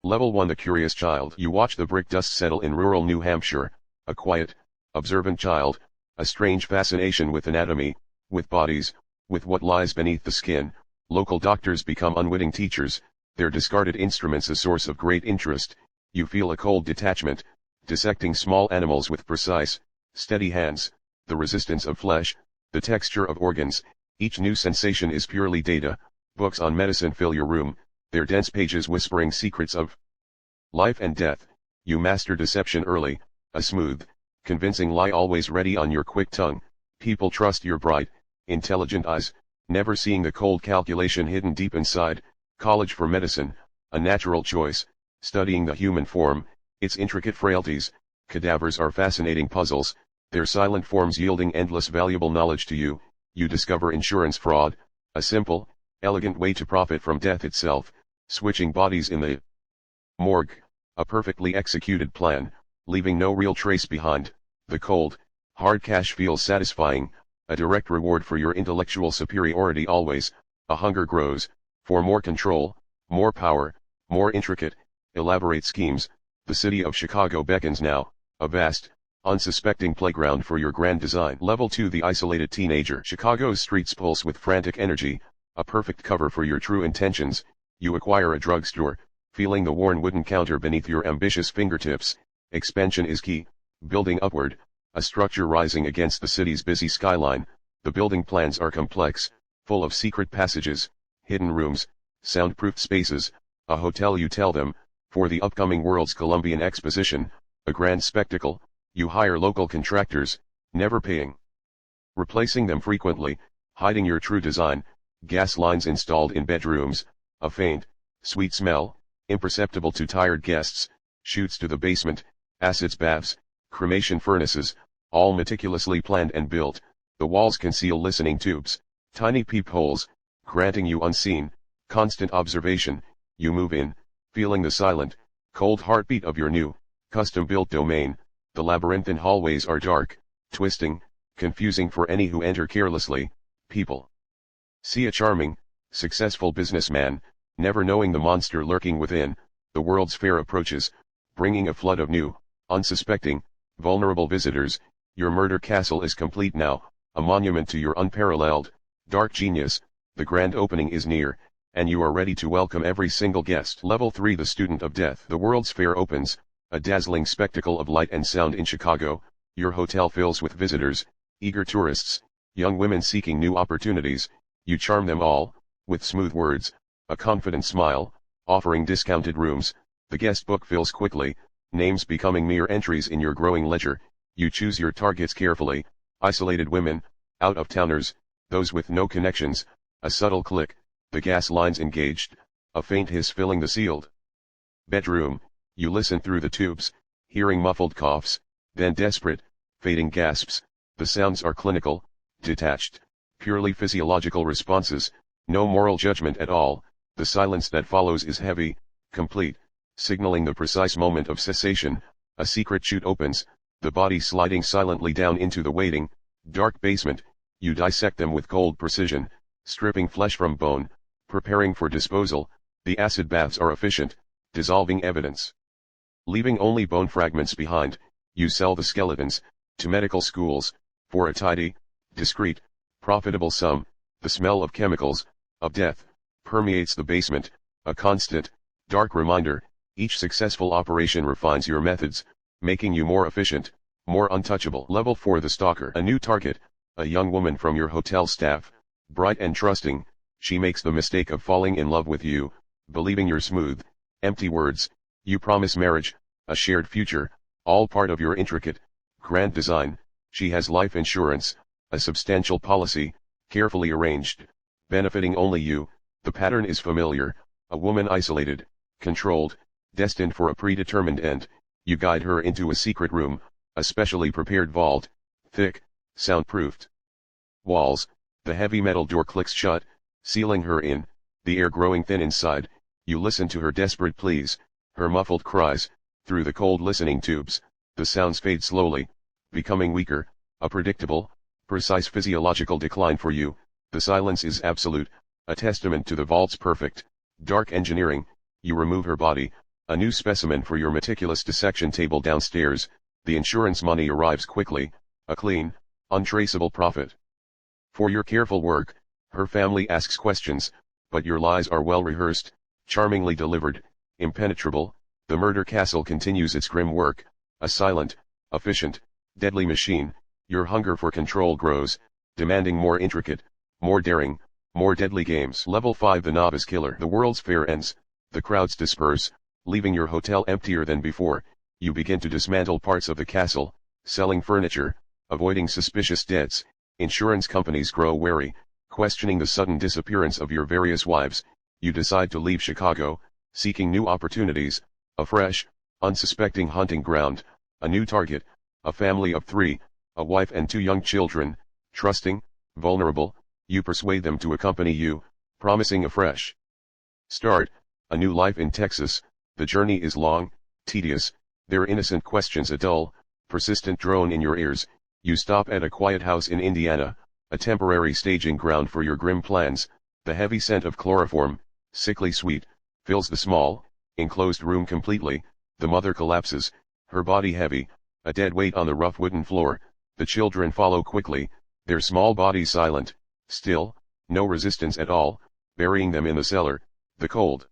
Level 1 The Curious Child. You watch the brick dust settle in rural New Hampshire, a quiet, observant child, a strange fascination with anatomy, with bodies, with what lies beneath the skin. Local doctors become unwitting teachers, their discarded instruments a source of great interest. You feel a cold detachment, dissecting small animals with precise, steady hands, the resistance of flesh, the texture of organs. Each new sensation is purely data. Books on medicine fill your room, their dense pages whispering secrets of life and death. You master deception early, a smooth, convincing lie always ready on your quick tongue. People trust your bright, intelligent eyes, never seeing the cold calculation hidden deep inside. College for medicine, a natural choice, studying the human form, its intricate frailties. Cadavers are fascinating puzzles, their silent forms yielding endless valuable knowledge to you. You discover insurance fraud, a simple, elegant way to profit from death itself. Switching bodies in the morgue, a perfectly executed plan, leaving no real trace behind. The cold, hard cash feels satisfying, a direct reward for your intellectual superiority always. A hunger grows, for more control, more power, more intricate, elaborate schemes. The city of Chicago beckons now, a vast, unsuspecting playground for your grand design. Level 2 The Isolated Teenager. Chicago's streets pulse with frantic energy, a perfect cover for your true intentions. You acquire a drugstore, feeling the worn wooden counter beneath your ambitious fingertips. Expansion is key, building upward, a structure rising against the city's busy skyline. The building plans are complex, full of secret passages, hidden rooms, soundproofed spaces, a hotel you tell them, for the upcoming World's Columbian Exposition, a grand spectacle. You hire local contractors, never paying, replacing them frequently, hiding your true design. Gas lines installed in bedrooms, a faint, sweet smell, imperceptible to tired guests, shoots to the basement, acids baths, cremation furnaces, all meticulously planned and built. The walls conceal listening tubes, tiny peepholes, granting you unseen, constant observation. You move in, feeling the silent, cold heartbeat of your new, custom-built domain. The labyrinthine hallways are dark, twisting, confusing for any who enter carelessly. People see a charming, successful businessman, never knowing the monster lurking within. The World's Fair approaches, bringing a flood of new, unsuspecting, vulnerable visitors. Your murder castle is complete now, a monument to your unparalleled, dark genius. The grand opening is near, and you are ready to welcome every single guest. Level 3 The Student of Death. The World's Fair opens, a dazzling spectacle of light and sound in Chicago. Your hotel fills with visitors, eager tourists, young women seeking new opportunities. You charm them all, with smooth words, a confident smile, offering discounted rooms. The guest book fills quickly, names becoming mere entries in your growing ledger. You choose your targets carefully, isolated women, out-of-towners, those with no connections. A subtle click, the gas lines engaged, a faint hiss filling the sealed bedroom. You listen through the tubes, hearing muffled coughs, then desperate, fading gasps. The sounds are clinical, detached, purely physiological responses, no moral judgment at all. The silence that follows is heavy, complete, signaling the precise moment of cessation. A secret chute opens, the body sliding silently down into the waiting, dark basement. You dissect them with cold precision, stripping flesh from bone, preparing for disposal. The acid baths are efficient, dissolving evidence, leaving only bone fragments behind. You sell the skeletons, to medical schools, for a tidy, discreet, profitable sum. The smell of chemicals, of death, permeates the basement, a constant, dark reminder. Each successful operation refines your methods, making you more efficient, more untouchable. Level 4 The Stalker. A new target, a young woman from your hotel staff, bright and trusting. She makes the mistake of falling in love with you, believing your smooth, empty words. You promise marriage, a shared future, all part of your intricate, grand design. She has life insurance, a substantial policy, carefully arranged, benefiting only you. The pattern is familiar, a woman isolated, controlled, destined for a predetermined end. You guide her into a secret room, a specially prepared vault, thick, soundproofed walls. The heavy metal door clicks shut, sealing her in, the air growing thin inside. You listen to her desperate pleas, her muffled cries, through the cold listening tubes. The sounds fade slowly, becoming weaker, a predictable, precise physiological decline for you. The silence is absolute, a testament to the vault's perfect, dark engineering. You remove her body, A new specimen for your meticulous dissection table downstairs, the insurance money arrives quickly, a clean, untraceable profit. For your careful work, her family asks questions, but your lies are well rehearsed, charmingly delivered, impenetrable. The murder castle continues its grim work, a silent, efficient, deadly machine. Your hunger for control grows, demanding more intricate, more daring, more deadly games. Level 5 The Novice Killer. The World's Fair ends, the crowds disperse, leaving your hotel emptier than before. You begin to dismantle parts of the castle, selling furniture, avoiding suspicious debts. Insurance companies grow wary, questioning the sudden disappearance of your various wives. You decide to leave Chicago, seeking new opportunities, a fresh, unsuspecting hunting ground, a new target, a family of 3, a wife and 2 young children. Trusting, vulnerable, you persuade them to accompany you, promising a fresh start, a new life in Texas. The journey is long, tedious, their innocent questions a dull, persistent drone in your ears. You stop at a quiet house in Indiana, a temporary staging ground for your grim plans. The heavy scent of chloroform, sickly sweet, fills the small, enclosed room completely. The mother collapses, her body heavy, a dead weight on the rough wooden floor. The children follow quickly, their small bodies silent, still, no resistance at all, burying them in the cellar, the cold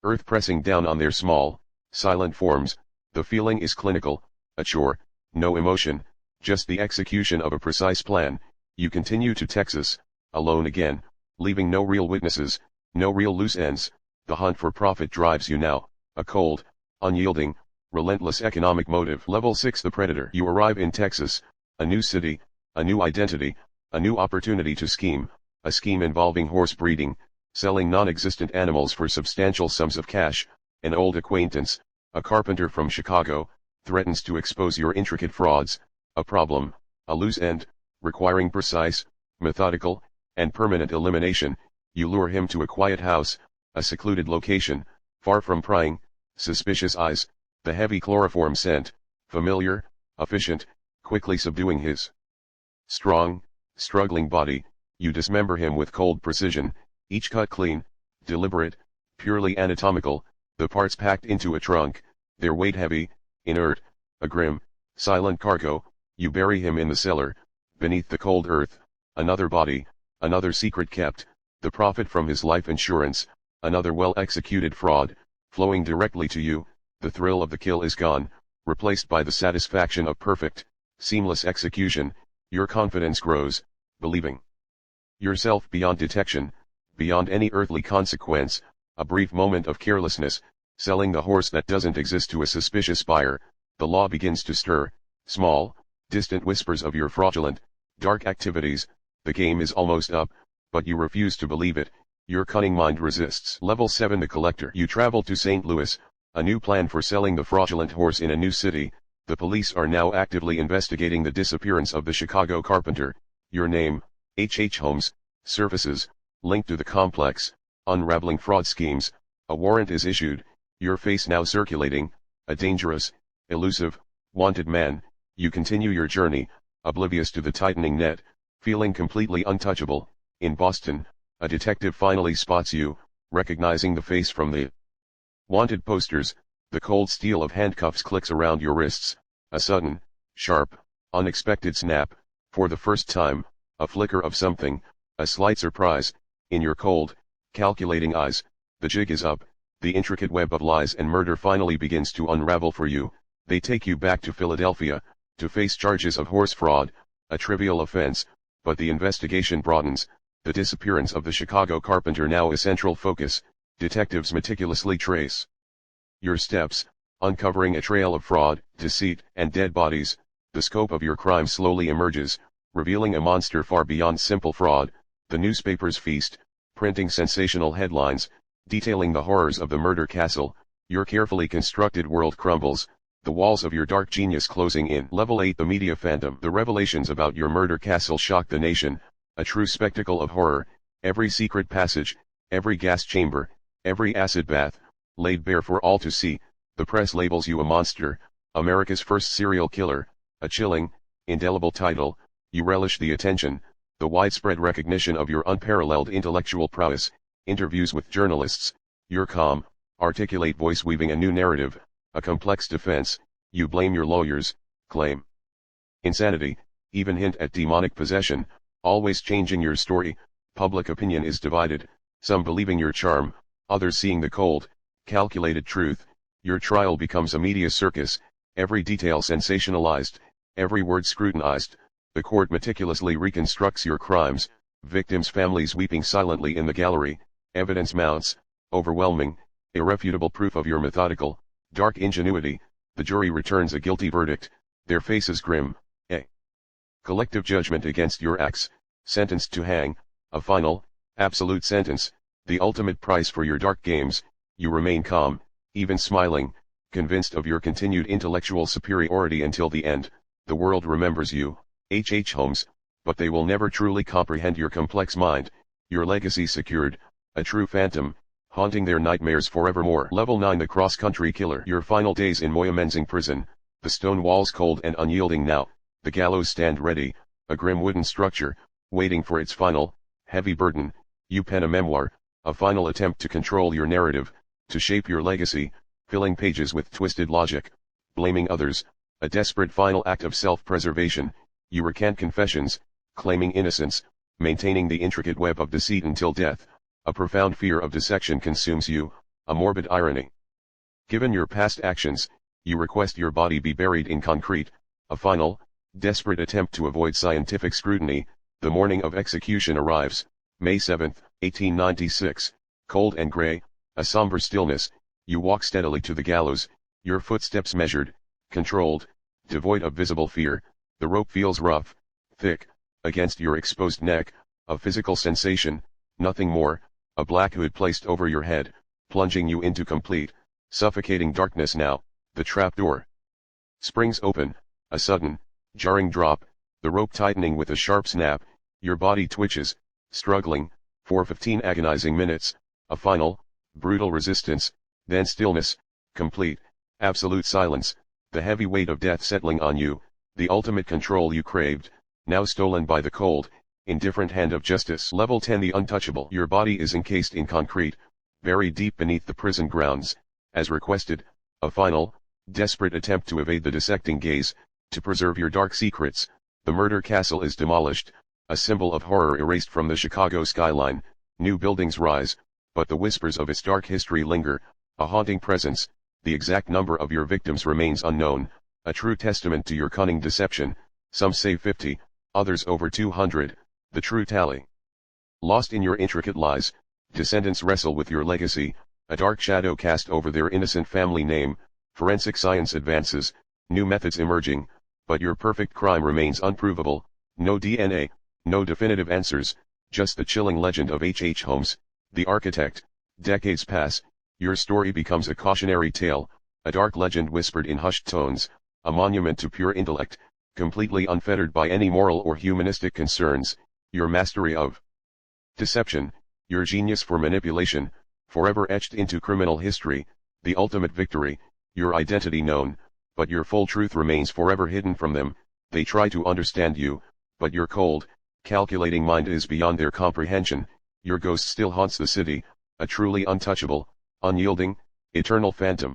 earth pressing down on their small, silent forms. The feeling is clinical, a chore, no emotion, just the execution of a precise plan. You continue to Texas, alone again, leaving no real witnesses, no real loose ends. The hunt for profit drives you now, a cold, unyielding, relentless economic motive. Level 6 The Predator. You arrive in Texas, a new city, a new identity, a new opportunity to scheme, a scheme involving horse breeding, selling non-existent animals for substantial sums of cash. An old acquaintance, a carpenter from Chicago, threatens to expose your intricate frauds. A problem, a loose end, requiring precise, methodical, and permanent elimination. You lure him to a quiet house, a secluded location, far from prying, suspicious eyes. The heavy chloroform scent, familiar, efficient, quickly subduing his strong, struggling body. You dismember him with cold precision, each cut clean, deliberate, purely anatomical, the parts packed into a trunk, their weight heavy, inert, a grim, silent cargo. You bury him in the cellar, beneath the cold earth, another body, another secret kept, the profit from his life insurance, another well-executed fraud, flowing directly to you. The thrill of the kill is gone, replaced by the satisfaction of perfect, seamless execution. Your confidence grows, believing yourself beyond detection, beyond any earthly consequence. A brief moment of carelessness, selling the horse that doesn't exist to a suspicious buyer. The law begins to stir, small, distant whispers of your fraudulent, dark activities. The game is almost up, but you refuse to believe it. Your cunning mind resists. Level 7 The Collector. You travel to St. Louis, a new plan for selling the fraudulent horse in a new city. The police are now actively investigating the disappearance of the Chicago carpenter. Your name, H. Holmes, surfaces, linked to the complex, unraveling fraud schemes. A warrant is issued, your face now circulating, a dangerous, elusive, wanted man. You continue your journey, oblivious to the tightening net, feeling completely untouchable. In Boston, a detective finally spots you, recognizing the face from the wanted posters. The cold steel of handcuffs clicks around your wrists, a sudden, sharp, unexpected snap. For the first time, a flicker of something, a slight surprise, in your cold, calculating eyes. The jig is up, the intricate web of lies and murder finally begins to unravel for you. They take you back to Philadelphia, to face charges of horse fraud, a trivial offense, but the investigation broadens. The disappearance of the Chicago carpenter now a central focus. Detectives meticulously trace your steps, uncovering a trail of fraud, deceit, and dead bodies. The scope of your crime slowly emerges, revealing a monster far beyond simple fraud. The newspapers feast, printing sensational headlines, detailing the horrors of the murder castle. Your carefully constructed world crumbles, the walls of your dark genius closing in. Level 8 The Media Phantom. The revelations about your murder castle shock the nation, a true spectacle of horror. Every secret passage, every gas chamber, every acid bath, laid bare for all to see. The press labels you a monster, America's first serial killer, a chilling, indelible title. You relish the attention, the widespread recognition of your unparalleled intellectual prowess. Interviews with journalists, your calm, articulate voice weaving a new narrative, a complex defense, you blame your lawyers, claim insanity, even hint at demonic possession, always changing your story. Public opinion is divided, some believing your charm, others seeing the cold, calculated truth. Your trial becomes a media circus, every detail sensationalized, every word scrutinized. The court meticulously reconstructs your crimes, victims' families weeping silently in the gallery, evidence mounts, overwhelming, irrefutable proof of your methodical, dark ingenuity. The jury returns a guilty verdict, their faces grim, a collective judgment against your acts, sentenced to hang, a final, absolute sentence, the ultimate price for your dark games. You remain calm, even smiling, convinced of your continued intellectual superiority until the end. The world remembers you, H. Holmes, but they will never truly comprehend your complex mind, your legacy secured, a true phantom, haunting their nightmares forevermore. Level 9 The Cross-Country Killer. Your final days in Moyamensing prison, the stone walls cold and unyielding now, the gallows stand ready, a grim wooden structure, waiting for its final, heavy burden. You pen a memoir, a final attempt to control your narrative, to shape your legacy, filling pages with twisted logic, blaming others, a desperate final act of self-preservation. You recant confessions, claiming innocence, maintaining the intricate web of deceit until death. A profound fear of dissection consumes you, a morbid irony. Given your past actions, you request your body be buried in concrete, a final, desperate attempt to avoid scientific scrutiny. The morning of execution arrives, May 7, 1896, cold and gray, a somber stillness. You walk steadily to the gallows, your footsteps measured, controlled, devoid of visible fear. The rope feels rough, thick, against your exposed neck, a physical sensation, nothing more, a black hood placed over your head, plunging you into complete, suffocating darkness. Now, the trapdoor springs open, a sudden, jarring drop, the rope tightening with a sharp snap. Your body twitches, struggling, for 15 agonizing minutes, a final, brutal resistance, then stillness, complete, absolute silence, the heavy weight of death settling on you, the ultimate control you craved, now stolen by the cold, indifferent hand of justice. Level 10 The Untouchable. Your body is encased in concrete, buried deep beneath the prison grounds, as requested, a final, desperate attempt to evade the dissecting gaze, to preserve your dark secrets. The murder castle is demolished, a symbol of horror erased from the Chicago skyline. New buildings rise, but the whispers of its dark history linger, a haunting presence. The exact number of your victims remains unknown, a true testament to your cunning deception. Some say 50, others over 200, the true tally. Lost in your intricate lies, descendants wrestle with your legacy, a dark shadow cast over their innocent family name. Forensic science advances, new methods emerging, but your perfect crime remains unprovable. No DNA, no definitive answers, just the chilling legend of H. Holmes, the architect. Decades pass, your story becomes a cautionary tale, a dark legend whispered in hushed tones, a monument to pure intellect, completely unfettered by any moral or humanistic concerns. Your mastery of deception, your genius for manipulation, forever etched into criminal history. The ultimate victory, your identity known, but your full truth remains forever hidden from them. They try to understand you, but your cold, calculating mind is beyond their comprehension. Your ghost still haunts the city, a truly untouchable, unyielding, eternal phantom.